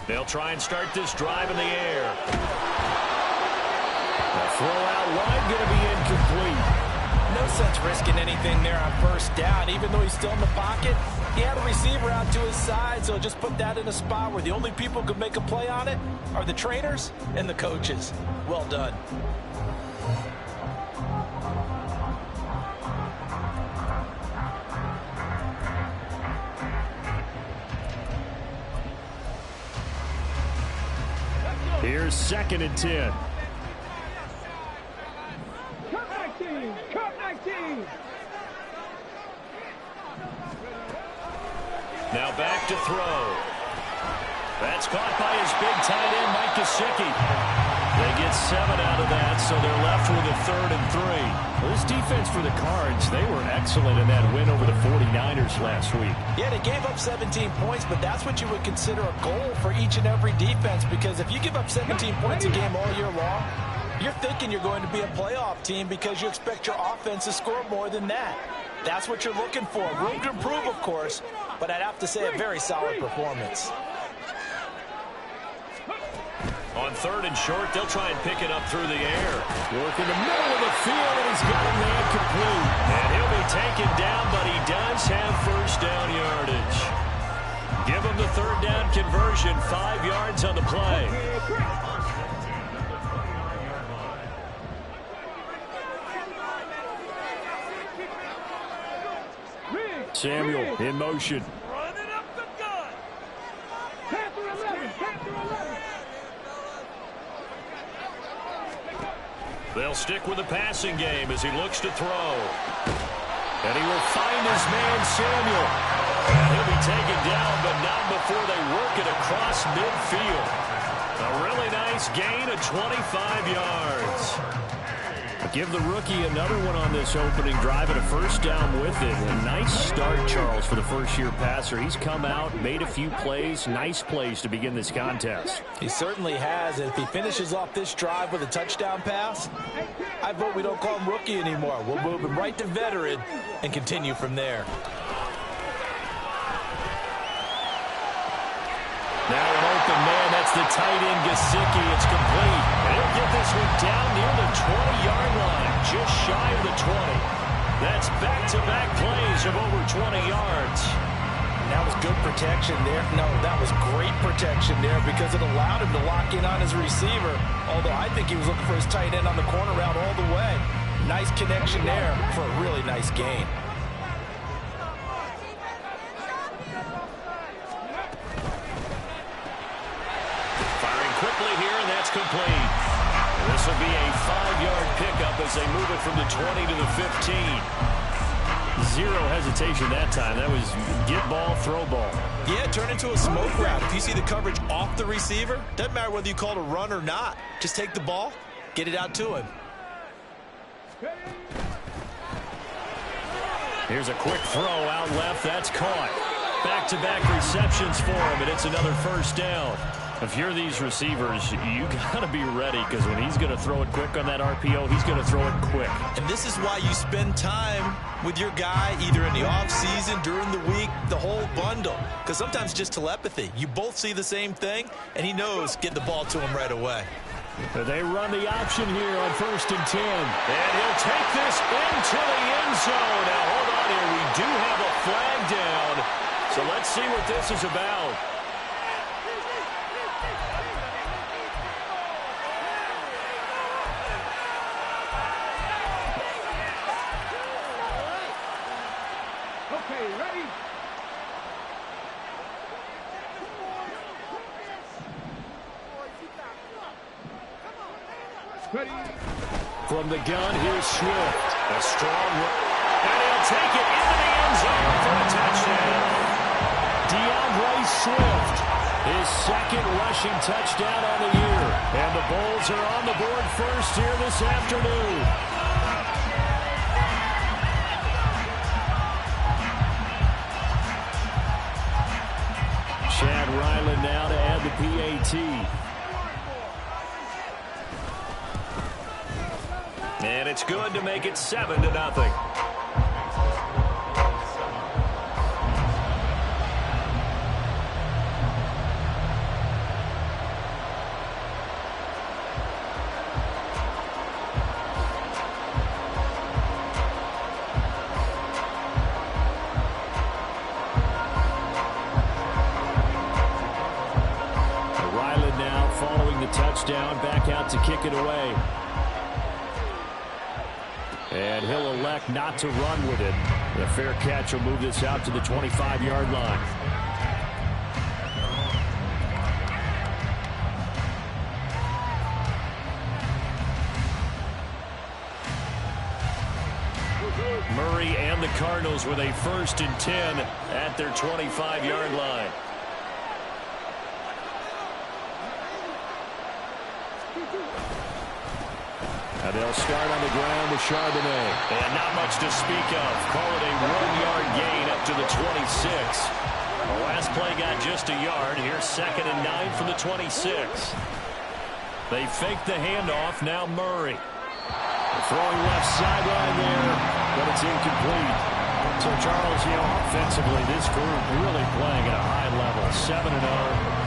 They'll try and start this drive in the air. The throw out wide going to be incomplete. No sense risking anything there on first down. Even though he's still in the pocket, he had a receiver out to his side, so just put that in a spot where the only people who can make a play on it are the trainers and the coaches. Well done. Here's 2nd and 10. Now back to throw. That's caught by his big tight end, Mike Gesicki. They get 7 out of that, so they're left with a 3rd and 3. Well, this defense for the Cards, they were excellent in that win over the 49ers last week. Yeah, they gave up 17 points, but that's what you would consider a goal for each and every defense, because if you give up 17 points a game all year long, you're thinking you're going to be a playoff team because you expect your offense to score more than that. That's what you're looking for. Room to improve, of course, but I'd have to say a very solid performance. On 3rd and short, they'll try and pick it up through the air. Work in the middle of the field, and he's got a man complete. And he'll be taken down, but he does have first down yardage. Give him the 3rd down conversion, 5 yards on the play. Samuel in motion. Running up the gun. Panther 11, Panther 11. They'll stick with the passing game as he looks to throw. And he will find his man, Samuel. And he'll be taken down, but not before they work it across midfield. A really nice gain of 25 yards. Give the rookie another one on this opening drive and a first down with it. A nice start, Charles, for the first-year passer. He's come out, made a few plays, nice plays to begin this contest. He certainly has, and if he finishes off this drive with a touchdown pass, I vote we don't call him rookie anymore. We'll move him right to veteran and continue from there. Now an open man, that's the tight end, Gesicki. It's complete. And he'll get this one down near the 20-yard line, just shy of the 20. That's back-to-back plays of over 20 yards. And that was good protection there. No, that was great protection there because it allowed him to lock in on his receiver, although I think he was looking for his tight end on the corner route all the way. Nice connection there for a really nice gain. Quickly here, and that's complete. This will be a 5-yard pickup as they move it from the 20 to the 15. Zero hesitation that time. That was get ball, throw ball. Yeah, turn into a smoke route. If you see the coverage off the receiver, doesn't matter whether you call it a run or not. Just take the ball, get it out to him. Here's a quick throw out left. That's caught. Back-to-back receptions for him, and it's another first down. If you're these receivers, you got to be ready because when he's going to throw it quick on that RPO, he's going to throw it quick. And this is why you spend time with your guy either in the offseason, during the week, the whole bundle. Because sometimes just telepathy. You both see the same thing, and he knows get the ball to him right away. They run the option here on 1st and 10. And he'll take this into the end zone. Now, hold on here. We do have a flag down. So let's see what this is about. From the gun, here's Swift. A strong run. And he'll take it into the end zone for a touchdown. DeAndre Swift, his 2nd rushing touchdown on the year. And the Bulls are on the board first here this afternoon. Chad Ryland now to add the PAT. And it's good to make it 7-0. Touchdown, back out to kick it away. And he'll elect not to run with it. The fair catch will move this out to the 25-yard line. Murray and the Cardinals with a 1st and 10 at their 25-yard line. And they'll start on the ground with Charbonnet. And not much to speak of. Call it a 1-yard gain up to the 26. The last play got just a yard. Here's 2nd and 9 from the 26. They fake the handoff. Now Murray. Throwing left sideline there, but it's incomplete. So, Charles, offensively, this group really playing at a high level, 7-0.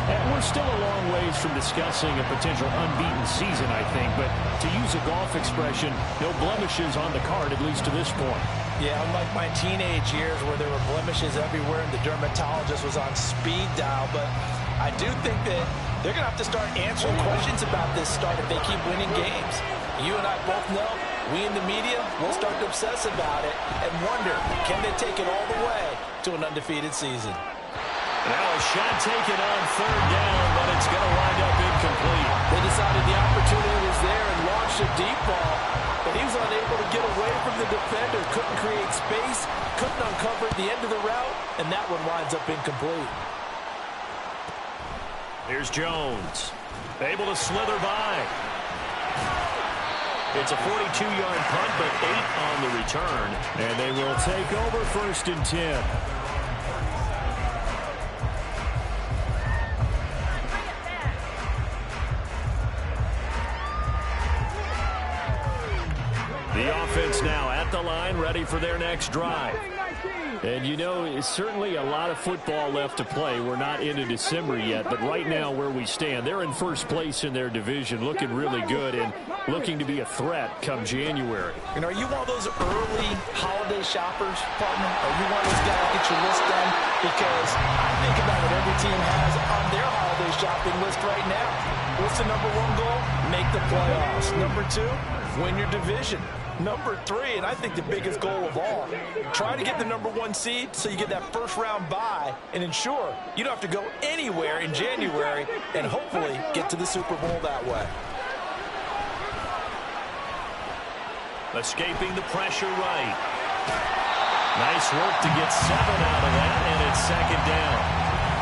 And we're still a long ways from discussing a potential unbeaten season, I think. But to use a golf expression, no blemishes on the card, at least to this point. Yeah, unlike my teenage years where there were blemishes everywhere and the dermatologist was on speed dial. But I do think that they're going to have to start answering questions about this start if they keep winning games. You and I both know, we in the media will start to obsess about it and wonder, can they take it all the way to an undefeated season? Now a shot taken on 3rd down, but it's going to wind up incomplete. They decided the opportunity was there and launched a deep ball, but he was unable to get away from the defender, couldn't create space, couldn't uncover the end of the route, and that one winds up incomplete. Here's Jones, able to slither by. It's a 42-yard punt, but 8 on the return. And they will take over 1st and 10. The offense now at the line, ready for their next drive. And, it's certainly a lot of football left to play. We're not into December yet, but right now where we stand, they're in 1st place in their division, looking really good and looking to be a threat come January. And are you one of those early holiday shoppers, partner? Are you one of those guys that get your list done? Because I think about what every team has on their holiday shopping list right now. What's the number 1 goal? Make the playoffs. Number 2, win your division. Number 3, and I think the biggest goal of all, try to get the number 1 seed so you get that 1st round bye and ensure you don't have to go anywhere in January and hopefully get to the Super Bowl that way. Escaping the pressure right. Nice work to get 7 out of that, and it's 2nd down.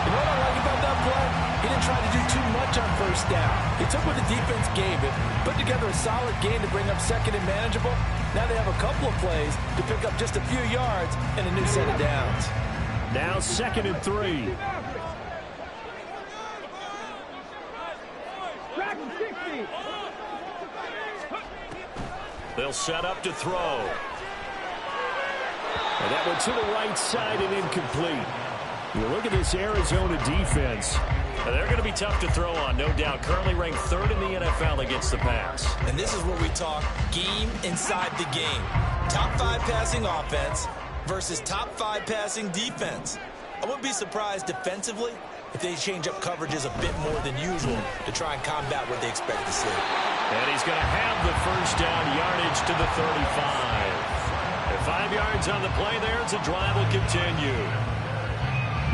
You know what I like about that play? He didn't try to do too much on 1st down. He took what the defense gave him, put together a solid game to bring up 2nd and manageable. Now they have a couple of plays to pick up just a few yards and a new set of downs. Now 2nd and 3. They'll set up to throw. And that one to the right side and incomplete. You look at this Arizona defense. They're going to be tough to throw on, no doubt. Currently ranked 3rd in the NFL against the pass. And this is where we talk game inside the game. Top 5 passing offense versus top 5 passing defense. I wouldn't be surprised defensively if they change up coverages a bit more than usual to try and combat what they expect to see. And he's going to have the 1st down, yardage to the 35. And 5 yards on the play there as the drive will continue.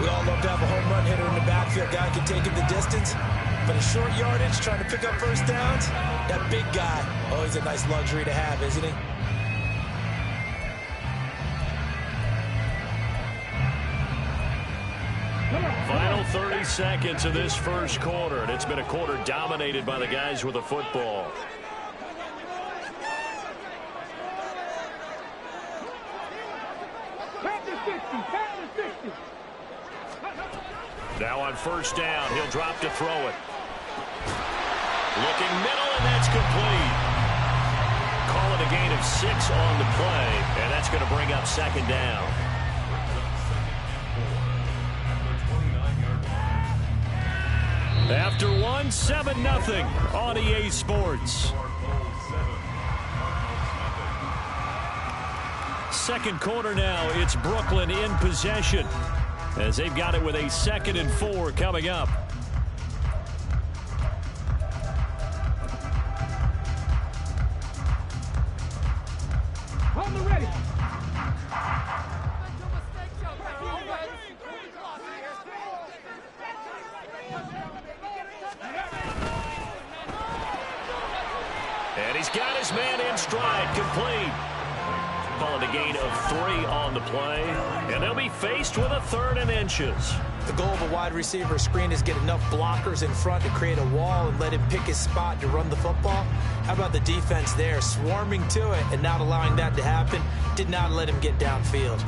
We all love to have a home run hitter in the backfield. Guy can take it the distance. But a short yardage, trying to pick up 1st downs, that big guy, always a nice luxury to have, isn't he? Final 30 seconds of this 1st quarter, and it's been a quarter dominated by the guys with the football. Now on 1st down, he'll drop to throw it. Looking middle, and that's complete. call it a gain of 6 on the play, and that's going to bring up second down. After 1, 7-0 on EA Sports. Second quarter now, it's Brooklyn in possession as they've got it with a 2nd and 4 coming up. On the ready. And he's got his man in stride, complete. Call it a gain of 3 on the play, and they'll be faced with a 3rd and inches. The goal of a wide receiver screen is get enough blockers in front to create a wall and let him pick his spot to run the football. How about the defense there, swarming to it and not allowing that to happen? Did not let him get downfield.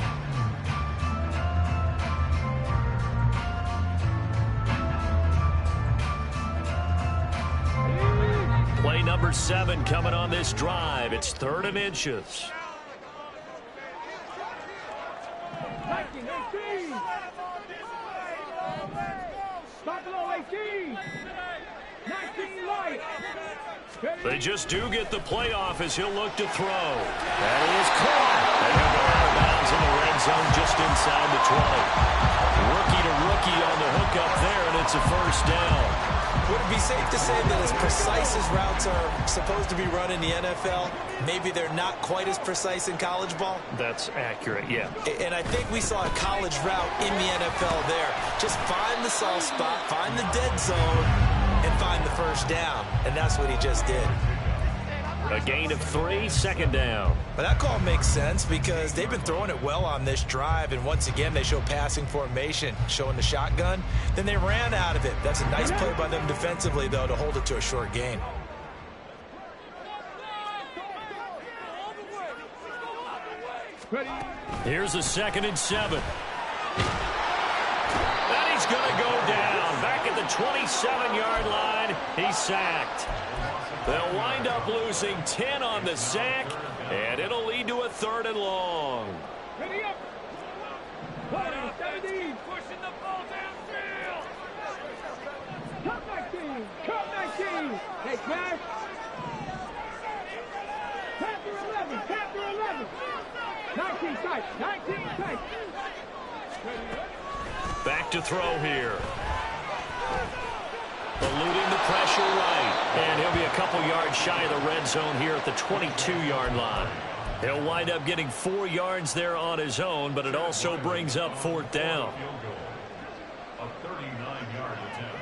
Play number 7 coming on this drive. It's 3rd and inches. 18. Buffalo 18. 19 light. They just do get the playoff as he'll look to throw. That is caught. And he'll go out of bounds in the red zone just inside the 20. Rookie to rookie on the hook up there, and it's a 1st down. Would it be safe to say that as precise as routes are supposed to be run in the NFL, maybe they're not quite as precise in college ball? That's accurate, yeah. And I think we saw a college route in the NFL there. Just find the soft spot, find the dead zone, and find the 1st down. And that's what he just did. A gain of 3, 2nd down. But that call makes sense because they've been throwing it well on this drive, and once again they show passing formation, showing the shotgun. Then they ran out of it. That's a nice play by them defensively, though, to hold it to a short gain. Here's a 2nd and 7. And he's going to go down. Back at the 27-yard line, he's sacked. They'll wind up losing 10 on the sack, and it'll lead to a 3rd and long. Ready up. 17. Pushing the ball downfield. Cut 19. Cut 19. Hey, Cash. Panther 11. Panther 11. 19 tight. 19 tight. Back to throw here. Eluding the pressure right. And he'll be a couple yards shy of the red zone here at the 22-yard line. He'll wind up getting 4 yards there on his own, but it also brings up 4th down. A 39-yard attempt.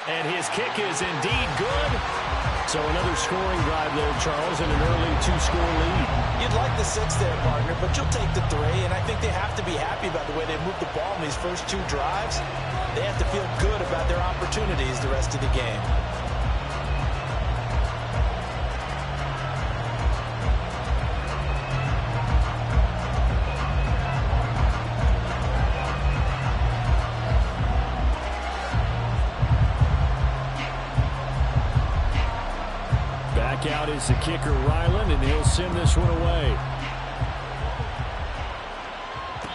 And his kick is indeed good. So another scoring drive there, Charles, and an early 2-score lead. You'd like the 6 there, partner, but you'll take the 3, and I think they have to be happy about the way they moved the ball in these first 2 drives. They have to feel good about their opportunities the rest of the game. Back out is the kicker, Ryland, and he'll send this one away.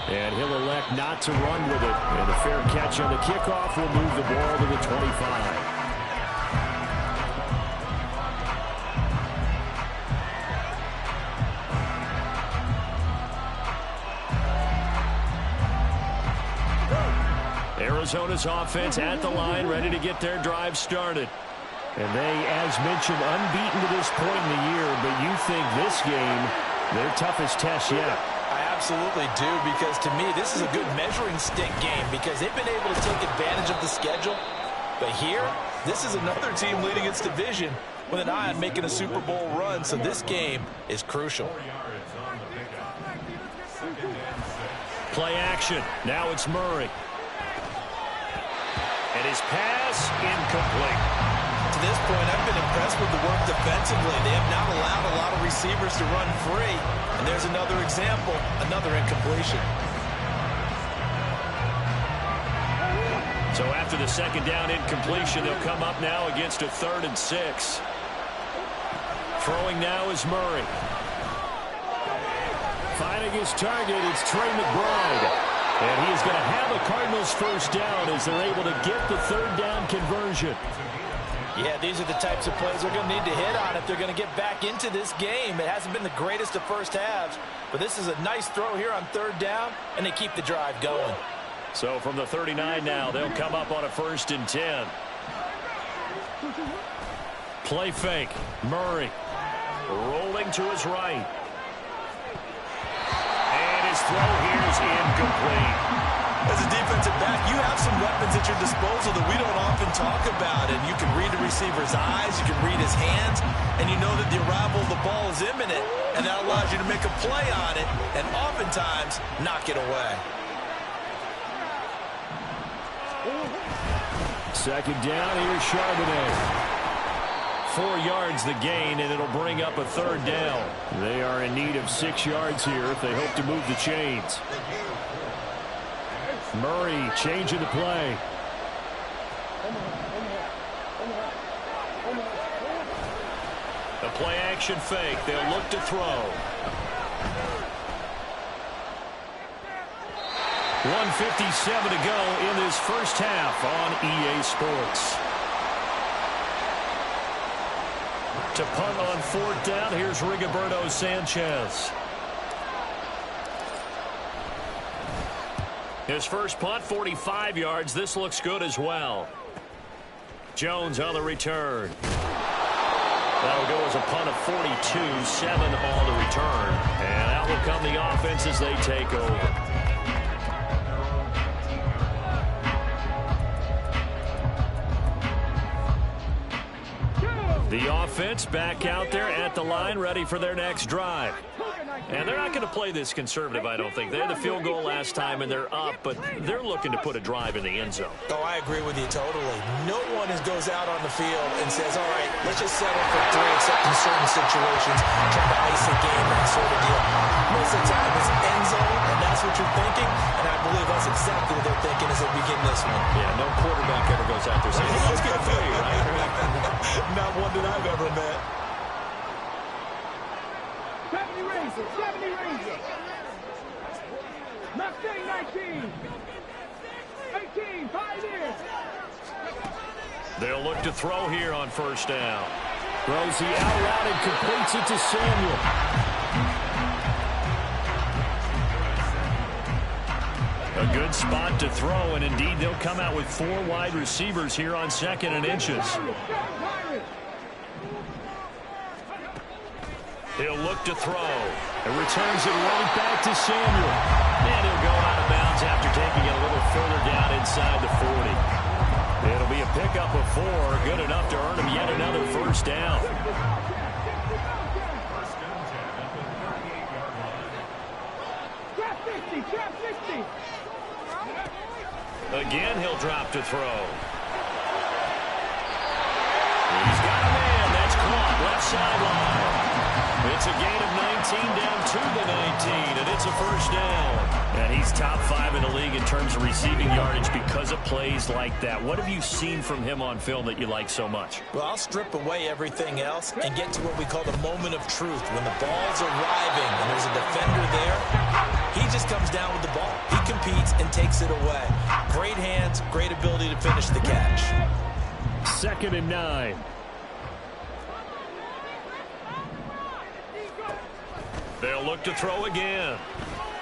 And he'll elect not to run with it. And a fair catch on the kickoff will move the ball to the 25. Arizona's offense at the line, ready to get their drive started. And they, as mentioned, unbeaten to this point in the year, but you think this game, their toughest test yet. I absolutely do, because to me, this is a good measuring stick game because they've been able to take advantage of the schedule. But here, this is another team leading its division with an eye on making a Super Bowl run, so this game is crucial. Play action. Now it's Murray. And his pass incomplete. To this point, I've been impressed with the work defensively. They have not allowed a lot of receivers to run free. And there's another example, another incompletion. So after the second down incompletion, they'll come up now against a 3rd and 6. Throwing now is Murray. Finding his target, it's Trey McBride. And he is going to have a Cardinals first down as they're able to get the 3rd down conversion. Yeah, these are the types of plays they're going to need to hit on if they're going to get back into this game. It hasn't been the greatest of first halves, but this is a nice throw here on 3rd down, and they keep the drive going. So from the 39 now, they'll come up on a 1st and 10. Play fake. Murray rolling to his right. And his throw here is incomplete. As a defensive back, you have some weapons at your disposal that we don't often talk about. And you can read the receiver's eyes, you can read his hands, and you know that the arrival of the ball is imminent. And that allows you to make a play on it and oftentimes knock it away. Second down, here's Charbonnet. 4 yards the gain, and it'll bring up a 3rd down. They are in need of 6 yards here if they hope to move the chains. Murray changing the play. The play action fake. They'll look to throw. 1:57 to go in this first half on EA Sports. To punt on 4th down, here's Rigoberto Sanchez. His first punt, 45 yards. This looks good as well. Jones on the return. That'll go as a punt of 42, 7 on the return. And out will come the offense as they take over. The offense back out there at the line, ready for their next drive. And they're not going to play this conservative, I don't think. They had the field goal last time, and they're up, but they're looking to put a drive in the end zone. Oh, I agree with you totally. No one goes out on the field and says, all right, let's just settle for 3, except in certain situations, try to ice a game, that sort of deal. Most of the time, it's end zone, and that's what you're thinking, and I believe that's exactly what they're thinking as they begin this one. Yeah, no quarterback ever goes out there saying, hey, let's get a play, right? Not one that I've ever met. 70 Rangers, 70 Rangers. Mustang 19. 18, Pioneers. They'll look to throw here on 1st down. Throws the out route and completes it to Samuel. A good spot to throw, and indeed they'll come out with 4 wide receivers here on 2nd and inches. He'll look to throw. And returns it right back to Samuel. And he'll go out of bounds after taking it a little further down inside the 40. It'll be a pickup of 4, good enough to earn him yet another 1st down. Trap 60, trap 60. Again, he'll drop to throw. He's got a man. That's caught. Left sideline. It's a gain of 19 down to the 19, and it's a 1st down. And he's top 5 in the league in terms of receiving yardage because of plays like that. What have you seen from him on film that you like so much? Well, I'll strip away everything else and get to what we call the moment of truth. When the ball's arriving and there's a defender there, he just comes down with the ball. He competes and takes it away. Great hands, great ability to finish the catch. 2nd and 9. They'll look to throw again.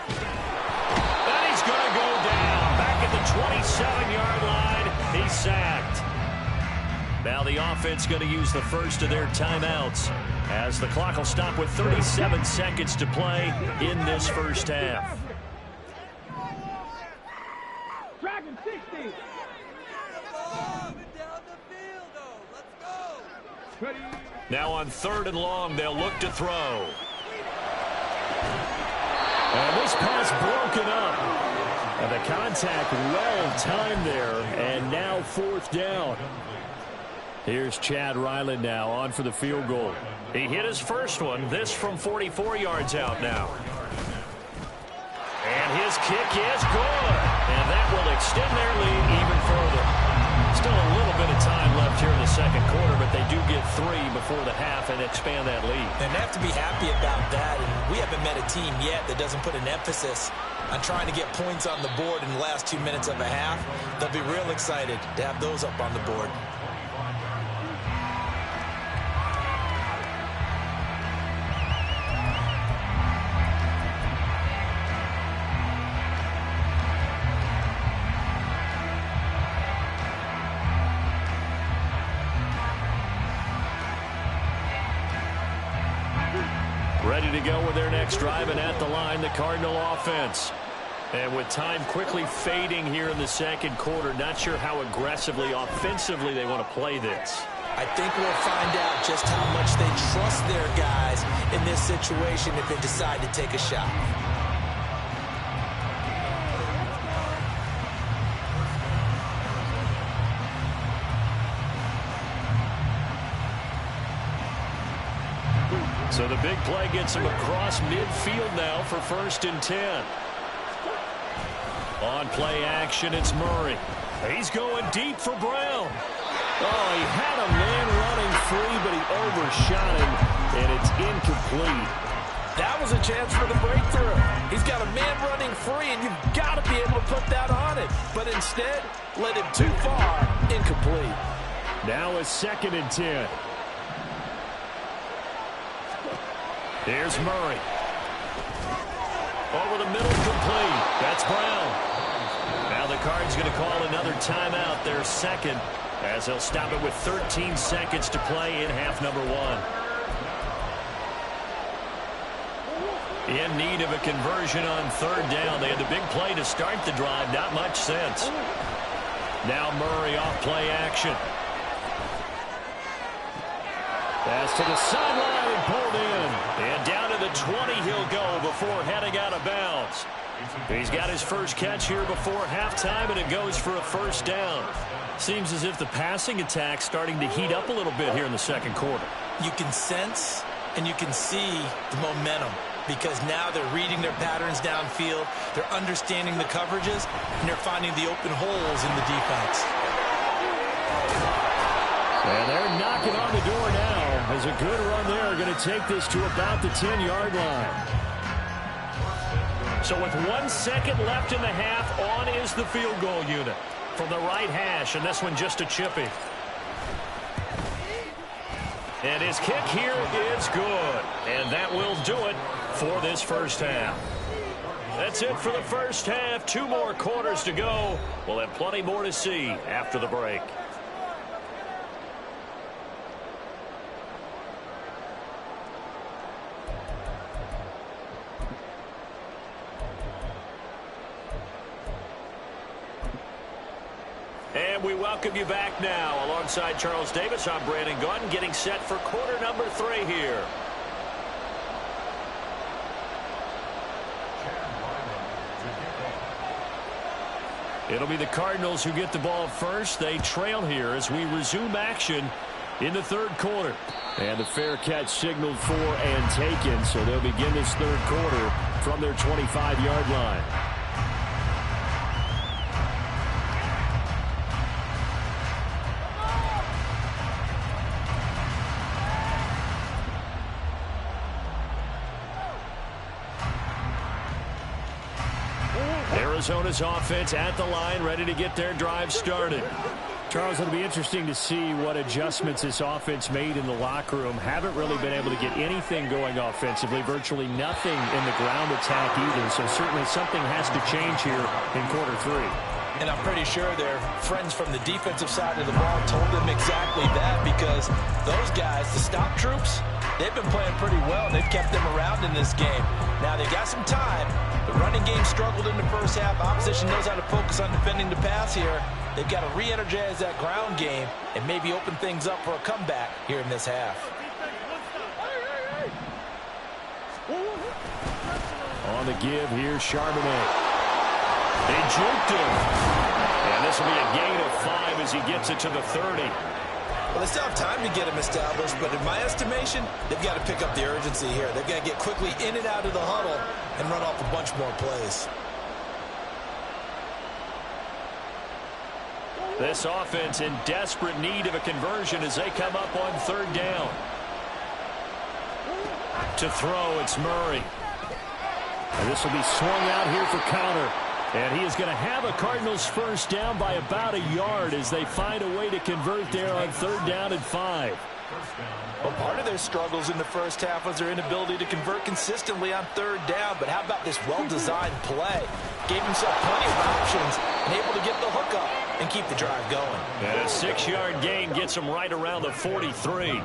And he's going to go down. Back at the 27-yard line. He's sacked. Now the offense going to use the first of their timeouts as the clock will stop with 37 seconds to play in this first half. Dragon 60. Now on 3rd and long, they'll look to throw. And this pass broken up. And the contact well timed there. And now 4th down. Here's Chad Ryland now on for the field goal. He hit his first one. This from 44 yards out now. And his kick is good. And that will extend their lead even further. second quarter, but they do get 3 before the half and expand that lead. And they have to be happy about that. And we haven't met a team yet that doesn't put an emphasis on trying to get points on the board in the last 2 minutes of a half. They'll be real excited to have those up on the board. Ready to go with their next drive, and at the line, the Cardinal offense. And with time quickly fading here in the second quarter, not sure how aggressively, offensively they want to play this. I think we'll find out just how much they trust their guys in this situation if they decide to take a shot. So the big play gets him across midfield now for 1st and 10. On play action, it's Murray. He's going deep for Brown. Oh, he had a man running free, but he overshot him, and it's incomplete. That was a chance for the breakthrough. He's got a man running free, and you've got to be able to put that on it. But instead, led him too far, incomplete. Now it's 2nd and 10. Here's Murray. Over the middle, complete. That's Brown. Now the Cards going to call another timeout, their second, as they'll stop it with 13 seconds to play in half number 1. In need of a conversion on 3rd down. They had the big play to start the drive. Not much sense. Now Murray off play action. Pass to the sideline and pulled in. And down to the 20 he'll go before heading out of bounds. He's got his first catch here before halftime, and it goes for a 1st down. Seems as if the passing attack's starting to heat up a little bit here in the second quarter. You can sense and you can see the momentum because now they're reading their patterns downfield, they're understanding the coverages, and they're finding the open holes in the defense. And they're knocking on the door now as a good run there. Going to take this to about the 10-yard line. So with 1 second left in the half, on is the field goal unit from the right hash, and this one just a chippy. And his kick here is good, and that will do it for this first half. That's it for the first half. 2 more quarters to go. We'll have plenty more to see after the break. And we welcome you back now. Alongside Charles Davis, I'm Brandon Gaudin, getting set for quarter number 3 here. It'll be the Cardinals who get the ball first. They trail here as we resume action in the 3rd quarter. And the fair catch signaled for and taken, so they'll begin this 3rd quarter from their 25-yard line. Arizona's offense at the line, ready to get their drive started. Charles, it'll be interesting to see what adjustments this offense made in the locker room. Haven't really been able to get anything going offensively, virtually nothing in the ground attack either. So certainly something has to change here in quarter 3. And I'm pretty sure their friends from the defensive side of the ball told them exactly that, because those guys, the stop troops, they've been playing pretty well. They've kept them around in this game. Now they've got some time. The running game struggled in the first half. Opposition knows how to focus on defending the pass here. They've got to re-energize that ground game and maybe open things up for a comeback here in this half. On the give here, Charbonnet. They juked him. And this will be a gain of 5 as he gets it to the 30. Well, they still have time to get him established, but in my estimation, they've got to pick up the urgency here. They've got to get quickly in and out of the huddle and run off a bunch more plays. This offense in desperate need of a conversion as they come up on third down. To throw, it's Murray. And this will be swung out here for Conner. And he is going to have a Cardinals first down by about a yard as they find a way to convert there on third down and 5. Well, part of their struggles in the first half was their inability to convert consistently on third down. But how about this well-designed play? Gave himself plenty of options and able to get the hook up and keep the drive going. And a 6-yard gain gets him right around the 43.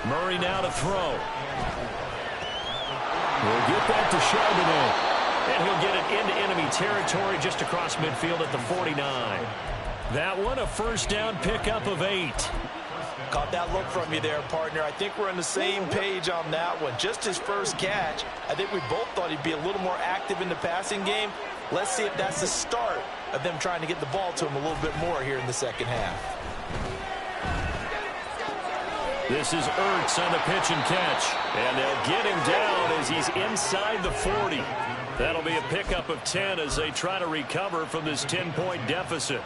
Murray now to throw. We'll get that to Charbonnet. And he'll get it into enemy territory just across midfield at the 49. That one, a first down pickup of 8. Caught that look from you there, partner. I think we're on the same page on that one. Just his first catch. I think we both thought he'd be a little more active in the passing game. Let's see if that's the start of them trying to get the ball to him a little bit more here in the second half. This is Ertz on the pitch and catch. And they'll get him down as he's inside the 40. That'll be a pickup of 10 as they try to recover from this 10-point deficit.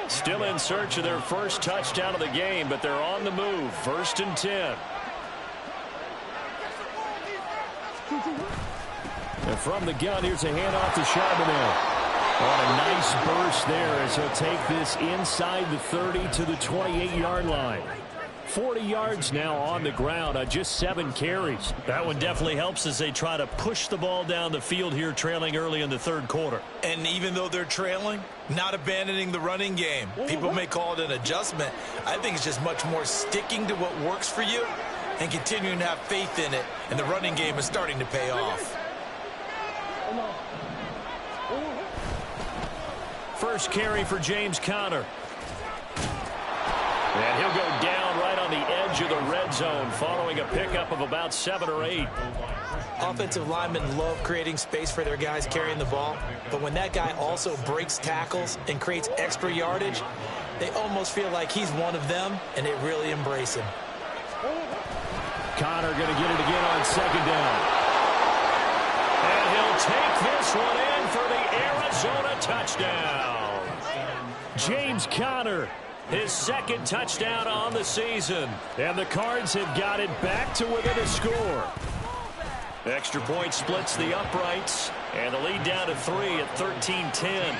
Still in search of their first touchdown of the game, but they're on the move. 1st and 10. And from the gun, here's a handoff to Charbonnet. On a nice burst there as he'll take this inside the 30 to the 28-yard line. 40 yards now on the ground on just 7 carries. That one definitely helps as they try to push the ball down the field here, trailing early in the third quarter. And even though they're trailing, not abandoning the running game. People may call it an adjustment. I think it's just much more sticking to what works for you and continuing to have faith in it. And the running game is starting to pay off. First carry for James Conner. And he'll go down right on the edge of the red zone following a pickup of about 7 or 8. Offensive linemen love creating space for their guys carrying the ball. But when that guy also breaks tackles and creates extra yardage, they almost feel like he's one of them, and they really embrace him. Conner going to get it again on second down. And he'll take this one in for the Arizona touchdown. James Conner. His second touchdown on the season. And the Cards have got it back to within a score. Extra point splits the uprights. And the lead down to 3 at 13-10.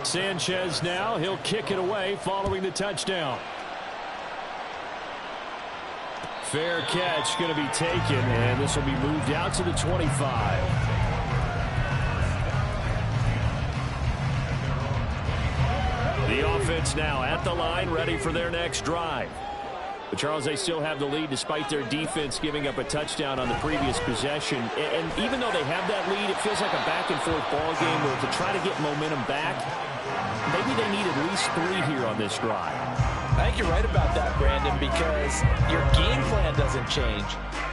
Sanchez now. He'll kick it away following the touchdown. Fair catch going to be taken. And this will be moved out to the 25. The offense now at the line, ready for their next drive. But Charles, they still have the lead despite their defense giving up a touchdown on the previous possession. And even though they have that lead, it feels like a back-and-forth ball game where to try to get momentum back, maybe they need at least 3 here on this drive. I think you're right about that, Brandon, because your game plan doesn't change.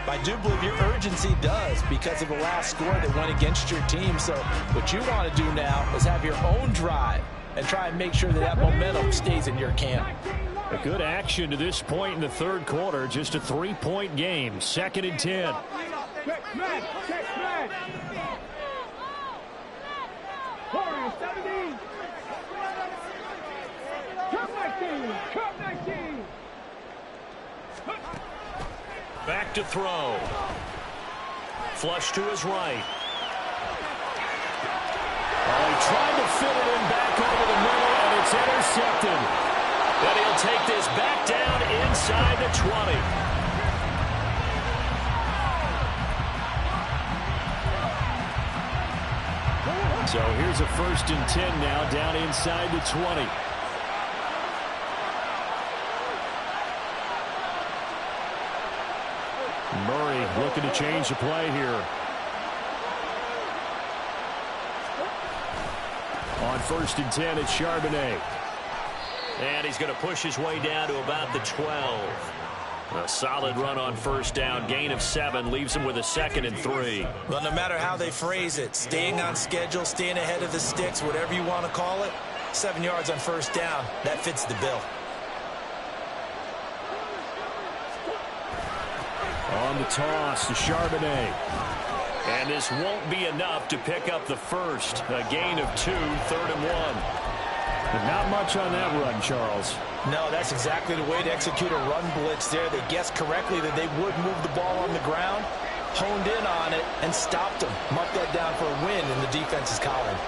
But I do believe your urgency does because of the last score that went against your team. So what you want to do now is have your own drive and try and make sure that that momentum stays in your camp. A good action to this point in the third quarter. Just a 3-point game. 2nd and 10. Check man. Warriors 17. Come 19. Back to throw. Flush to his right. He tried to fit it in back over the middle, and it's intercepted. And he'll take this back down inside the 20. So here's a 1st and 10 now down inside the 20. Murray looking to change the play here. On 1st and 10, it's Charbonnet. And he's going to push his way down to about the 12. A solid run on first down. Gain of 7 leaves him with a 2nd and 3. Well, no matter how they phrase it, staying on schedule, staying ahead of the sticks, whatever you want to call it, 7 yards on first down, that fits the bill. On the toss to Charbonnet. And this won't be enough to pick up the first. A gain of 2, 3rd and 1. But not much on that run, Charles. No, that's exactly the way to execute a run blitz there. They guessed correctly that they would move the ball on the ground, honed in on it, and stopped them. Mark that down for a win in the defense's column.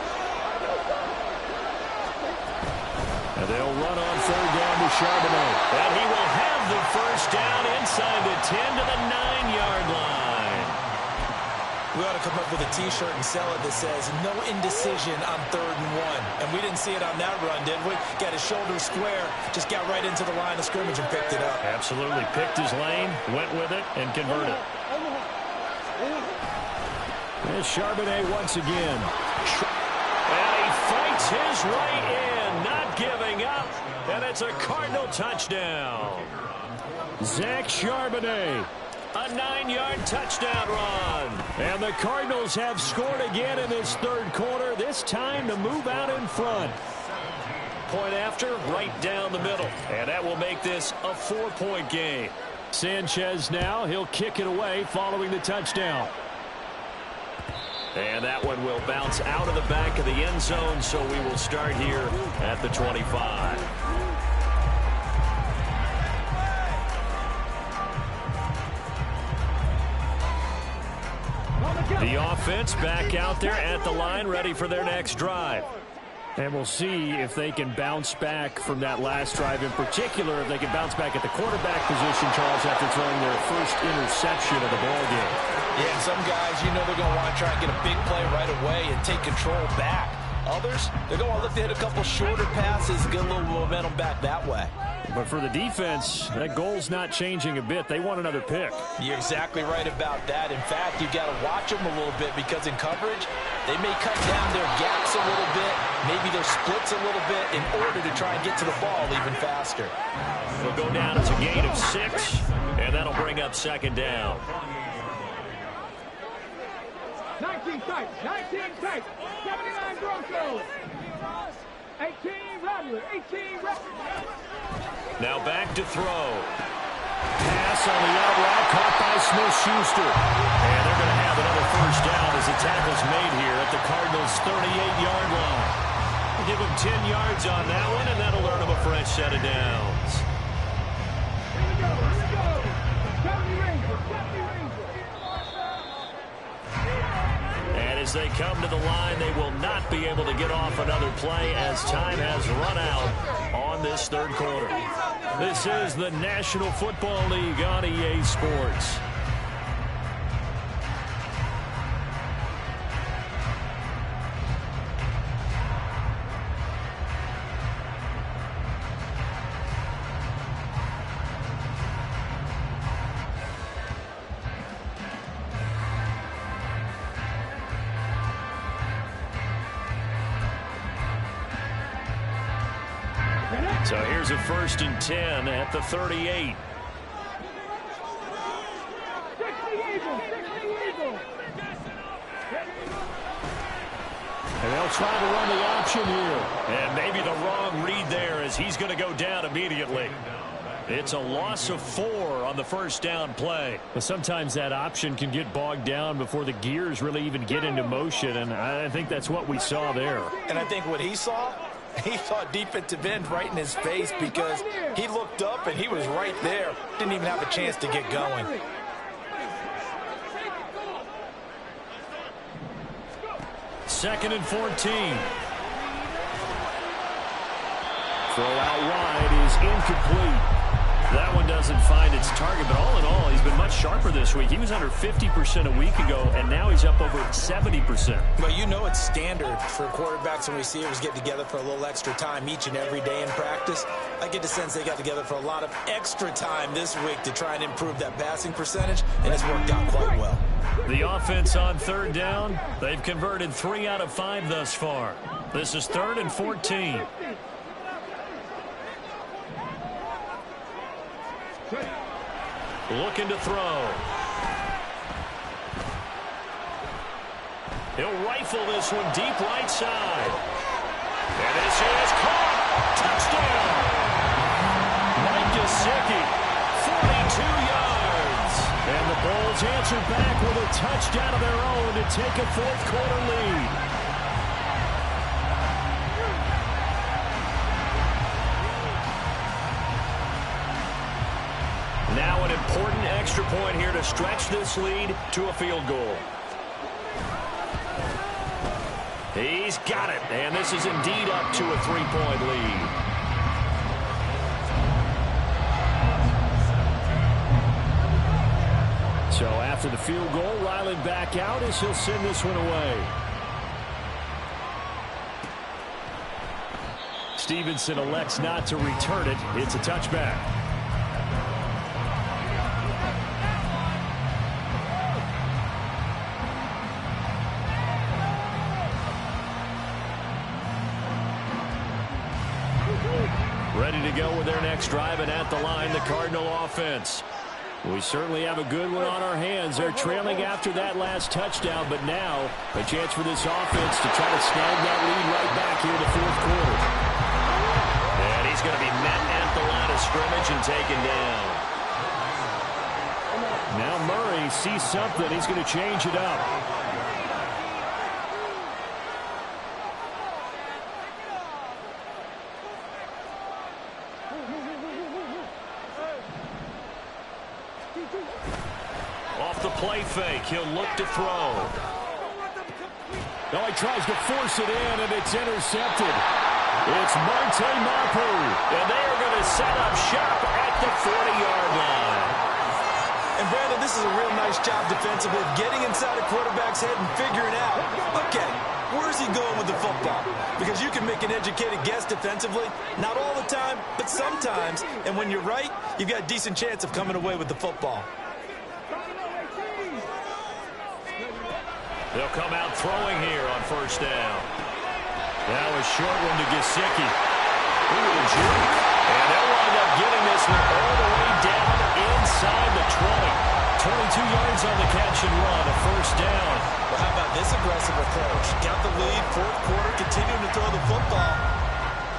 And they'll run on 3rd down to Charbonnet. And he will have the first down inside the 10 to the 9-yard line. We ought to come up with a T-shirt and sell it that says, no indecision on 3rd and 1. And we didn't see it on that run, did we? Got his shoulders square, just got right into the line of scrimmage and picked it up. Absolutely. Picked his lane, went with it, and converted. There's Charbonnet once again. And he fights his way in, not giving up. And it's a Cardinal touchdown. Zach Charbonnet. A 9-yard touchdown run. And the Cardinals have scored again in this 3rd quarter, this time to move out in front. Point after, right down the middle. And that will make this a 4-point game. Sanchez now, he'll kick it away following the touchdown. And that one will bounce out of the back of the end zone, so we will start here at the 25. The offense back out there at the line, ready for their next drive. And we'll see if they can bounce back from that last drive, in particular if they can bounce back at the quarterback position, Charles, after throwing their first interception of the ball game. Yeah, some guys, you know they're going to want to try and get a big play right away and take control back. Others, they're going to look to hit a couple shorter passes, get a little momentum back that way. But for the defense, that goal's not changing a bit. They want another pick. You're exactly right about that. In fact, you've got to watch them a little bit because in coverage, they may cut down their gaps a little bit, maybe their splits a little bit in order to try and get to the ball even faster. They'll go down. It's a gain of 6, and that'll bring up 2nd down. 19 tight, 19 tight, 79 Broncos, 18 Rattler, 18 Rattler. Now back to throw. Pass on the out route, caught by Smith-Schuster. And they're going to have another first down as the tackle's made here at the Cardinals' 38-yard line. We'll give them 10 yards on that one, and that'll earn them a fresh set of downs. Here we go, here we go. 70 Rangers, 70 Rangers. And as they come to the line, they will not be able to get off another play as time has run out on this 3rd quarter. This is the National Football League on EA Sports. So here's a 1st and 10 at the 38. 60 Eagles, 60 Eagles. And they'll try to run the option here. And maybe the wrong read there as he's going to go down immediately. It's a loss of 4 on the first down play. But sometimes that option can get bogged down before the gears really even get into motion, and I think that's what we saw there. And I think what he saw defensive end right in his face because he looked up and he was right there. Didn't even have a chance to get going. Second and 14. Throw out wide is incomplete. That one doesn't find its target, but all in all, he's been much sharper this week. He was under 50% a week ago, and now he's up over 70%. Well, you know it's standard for quarterbacks and receivers get together for a little extra time each and every day in practice. I get the sense they got together for a lot of extra time this week to try and improve that passing percentage, and it's worked out quite well. The offense on 3rd down, they've converted 3 out of 5 thus far. This is 3rd and 14. Looking to throw. He'll rifle this one deep right side. And this is caught. Touchdown. Mike Gesicki, 42 yards. And the Vols answered back with a touchdown of their own to take a fourth-quarter lead. Now an important extra point here to stretch this lead to a field goal. He's got it, and this is indeed up to a 3-point lead. So after the field goal, Ryland back out as he'll send this one away. Stevenson elects not to return it. It's a touchback. Ready to go with their next drive, and at the line, the Cardinal offense. We certainly have a good one on our hands. They're trailing after that last touchdown, but now a chance for this offense to try to snag that lead right back here in the fourth quarter. And he's going to be met at the line of scrimmage and taken down. Now Murray sees something. He's going to change it up. Off the play fake, he'll look to throw. Now he tries to force it in, and it's intercepted. It's Marte Mapu. And they are going to set up shop at the 40-yard line. And Brandon, this is a real nice job defensively, getting inside a quarterback's head and figuring out, okay, where's he going with the football? Because you can make an educated guess defensively, not all the time, but sometimes. And when you're right, you've got a decent chance of coming away with the football. They'll come out throwing here on first down. Now a short one to Gesicki. Ooh, a juke. And they'll wind up getting this one all the way down inside the 20. 22 yards on the catch and run, a first down. Well, how about this aggressive approach? Got the lead, fourth quarter, continuing to throw the football.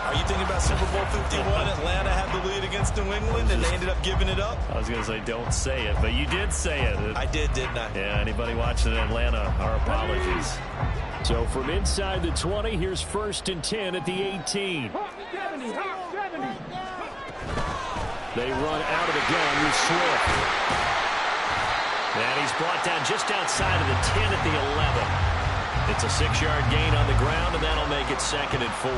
Are you thinking about Super Bowl 51? Atlanta had the lead against New England, and they ended up giving it up? I was going to say, don't say it, but you did say it. I did, didn't I? Yeah, anybody watching in Atlanta, our apologies. So from inside the 20, here's 1st and 10 at the 18. They run out of the gun with Swift. And he's brought down just outside of the 10 at the 11. It's a 6-yard gain on the ground, and that'll make it 2nd and 4.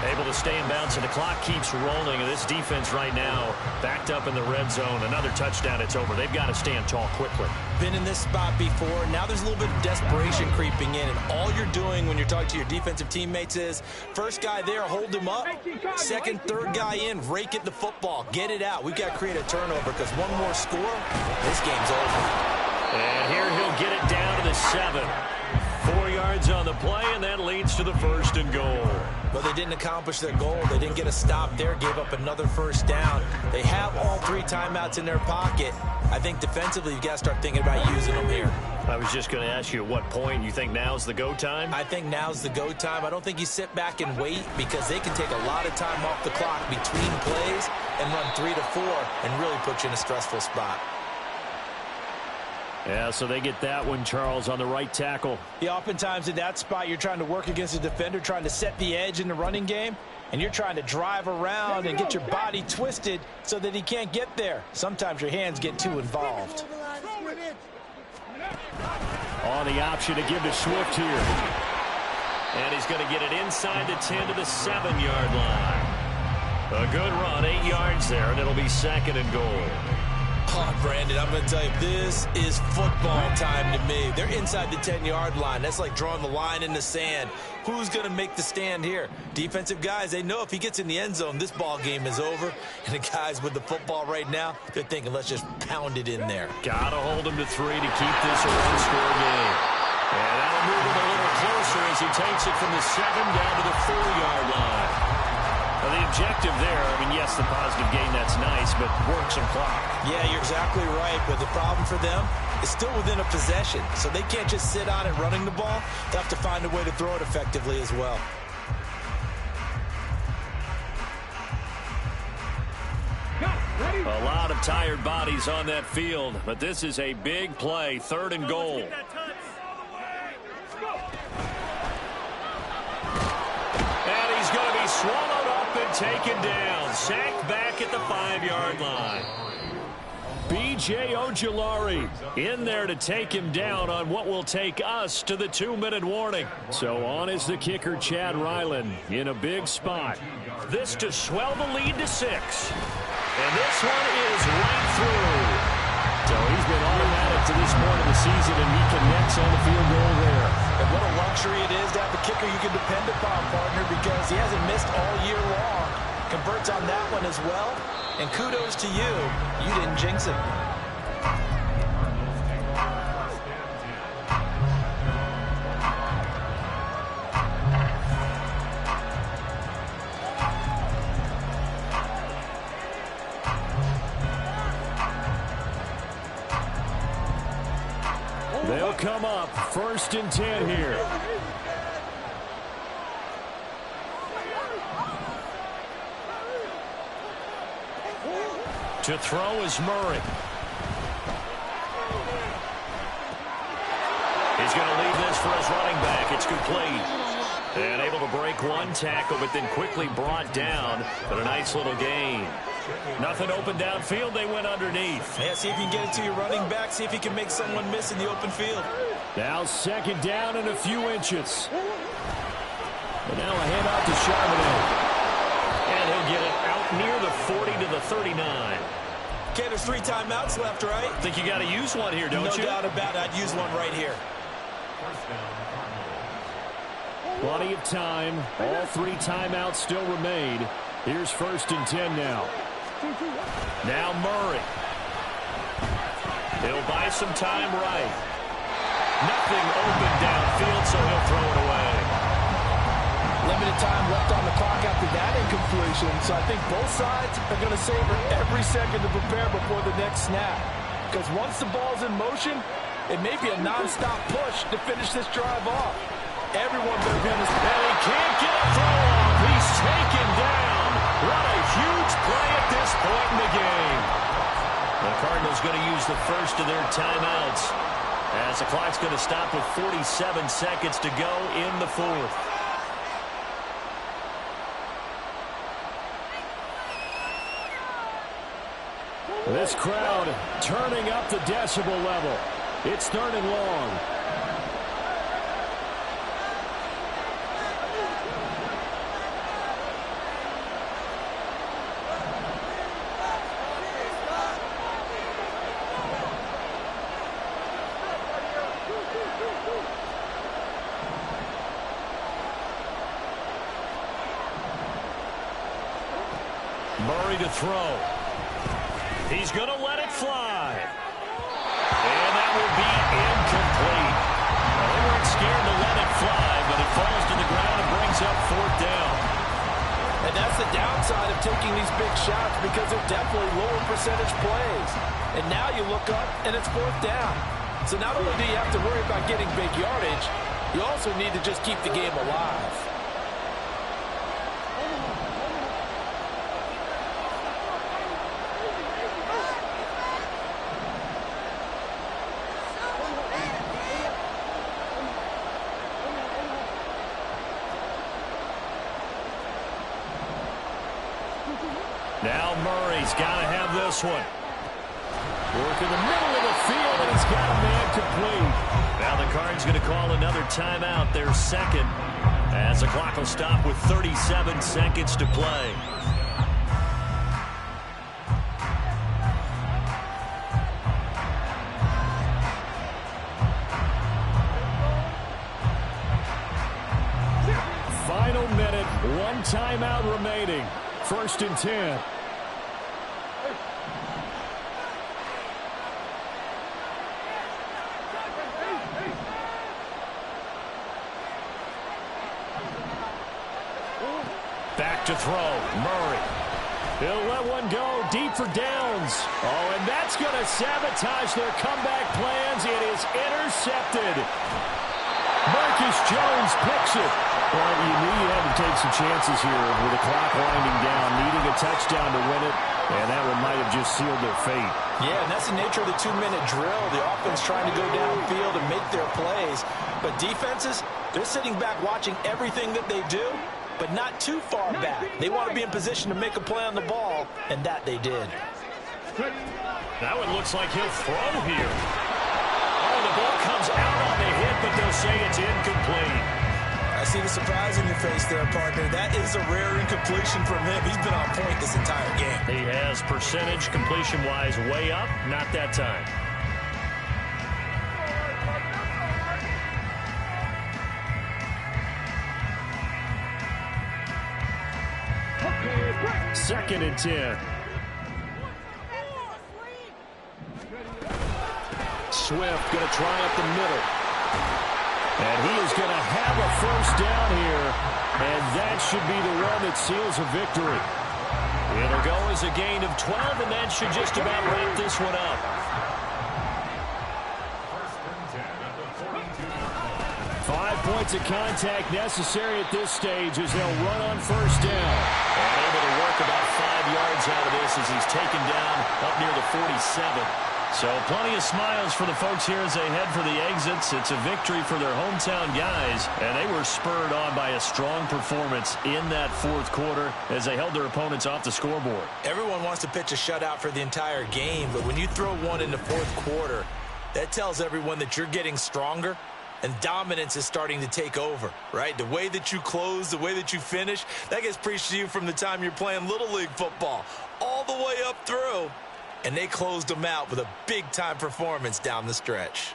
Able to stay in bounds, and the clock keeps rolling. And this defense right now backed up in the red zone. Another touchdown, it's over. They've got to stand tall quickly. Been in this spot before. Now there's a little bit of desperation creeping in, and all you're doing when you're talking to your defensive teammates is first guy there, hold him up. Second, third guy in, rake at the football. Get it out. We've got to create a turnover because one more score, this game's over. And here he'll get it down to the 7. 4 yards on the play, and that leads to the 1st and goal. Well, they didn't accomplish their goal. They didn't get a stop there, gave up another first down. They have all 3 timeouts in their pocket. I think defensively, you've got to start thinking about using them here. I was just going to ask you at what point you think now's the go time? I think now's the go time. I don't think you sit back and wait because they can take a lot of time off the clock between plays and run 3 to 4 and really put you in a stressful spot. Yeah, so they get that one, Charles, on the right tackle. Yeah, oftentimes in that spot, you're trying to work against a defender, trying to set the edge in the running game, and you're trying to drive around and get your body twisted so that he can't get there. Sometimes your hands get too involved. On the option to give to Swift here. And he's going to get it inside the 10 to the 7-yard line. A good run, 8 yards there, and it'll be 2nd and goal. Oh, Brandon, I'm going to tell you, this is football time to me. They're inside the 10-yard line. That's like drawing the line in the sand. Who's going to make the stand here? Defensive guys, they know if he gets in the end zone, this ball game is over. And the guys with the football right now, they're thinking, let's just pound it in there. Got to hold him to 3 to keep this a one-score game. And that'll move him a little closer as he takes it from the 7 down to the 4-yard line. Well, the objective there, I mean, yes, the positive gain, that's nice, but work some clock. Yeah, you're exactly right, but the problem for them is still within a possession, so they can't just sit on it running the ball. They have to find a way to throw it effectively as well. A lot of tired bodies on that field, but this is a big play, 3rd and goal. And he's going to be swallowed up and taken down. Sacked back at the 5-yard line. B.J. Ojulari in there to take him down on what will take us to the 2-minute warning. So on is the kicker, Chad Ryland, in a big spot. This to swell the lead to 6. And this one is right through. So he's been automatic to this point of the season, and he connects on the field goal there. And what a luxury it is to have a kicker you can depend upon, partner, because he hasn't missed all year long. Converts on that one as well. And kudos to you. You didn't jinx it. They'll come up 1st and 10 here. To throw is Murray. He's going to leave this for his running back. It's complete. And able to break one tackle, but then quickly brought down. But a nice little gain. Nothing open downfield. They went underneath. Yeah, see if you can get it to your running back. See if you can make someone miss in the open field. Now 2nd down and a few inches. And now a handout to Charbonnet. And he'll get it out near the 40 to the 39. Okay, there's 3 timeouts left, right? Think you got to use one here, don't you? No doubt about it. I'd use one right here. Plenty of time. All 3 timeouts still remain. Here's 1st and 10 now. Now Murray. He'll buy some time right. Nothing open downfield, so he'll throw it away. Limited time left on the clock after that incompletion, so I think both sides are going to savor every second to prepare before the next snap. Because once the ball's in motion, it may be a non-stop push to finish this drive off. Everyone better be on this. And he can't get a throw off. He's taken down. What a huge play at this point in the game. The Cardinals going to use the first of their timeouts as the clock's going to stop with 47 seconds to go in the 4th. This crowd turning up the decibel level. It's 3rd and long. Murray to throw. He's going to let it fly. And that will be incomplete. Well, they weren't scared to let it fly, but it falls to the ground and brings up 4th down. And that's the downside of taking these big shots, because they're definitely lower percentage plays. And now you look up, and it's 4th down. So not only do you have to worry about getting big yardage, you also need to just keep the game alive. Now Murray's got to have this one. Work in the middle of the field, and he's got a man complete. Now the Cards going to call another timeout, their 2nd, as the clock will stop with 37 seconds to play. Final minute, 1 timeout remaining. 1st and 10. Back to throw, Murray. He'll let one go deep for downs. Oh, and that's going to sabotage their comeback plans. It is intercepted. Marcus Jones picks it. Well, you knew you had to take some chances here with the clock winding down, needing a touchdown to win it. And that one might have just sealed their fate. Yeah, and that's the nature of the 2-minute drill. The offense trying to go downfield and make their plays. But defenses, they're sitting back watching everything that they do, but not too far back. They want to be in position to make a play on the ball, and that they did. That one looks like he'll throw here. Oh, the ball comes out on the hit, but they'll say it's incomplete. I see the surprise in your face there, partner. That is a rare incompletion from him. He's been on point this entire game. He has percentage completion-wise way up, not that time. Second and 10. Swift going to try up the middle. And he is going to have a first down here. And that should be the one that seals a victory. It'll go as a gain of 12, and that should just about wrap this one up. First and 10 at the 42. 5 points of contact necessary at this stage as they'll run on first down. And able to work about 5 yards out of this as he's taken down up near the 47. So plenty of smiles for the folks here as they head for the exits. It's a victory for their hometown guys, and they were spurred on by a strong performance in that fourth quarter as they held their opponents off the scoreboard. Everyone wants to pitch a shutout for the entire game, but when you throw one in the fourth quarter, that tells everyone that you're getting stronger and dominance is starting to take over, right? The way that you close, the way that you finish, that gets preached to you from the time you're playing Little League football all the way up through. And they closed them out with a big-time performance down the stretch.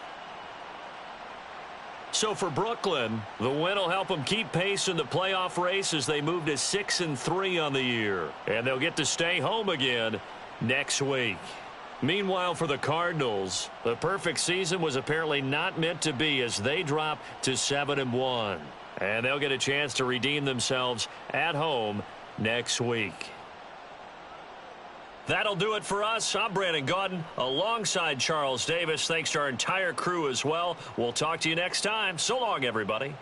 So for Brooklyn, the win will help them keep pace in the playoff race as they move to 6-3 on the year. And they'll get to stay home again next week. Meanwhile, for the Cardinals, the perfect season was apparently not meant to be as they drop to 7-1. And they'll get a chance to redeem themselves at home next week. That'll do it for us. I'm Brandon Gaudin alongside Charles Davis. Thanks to our entire crew as well. We'll talk to you next time. So long, everybody.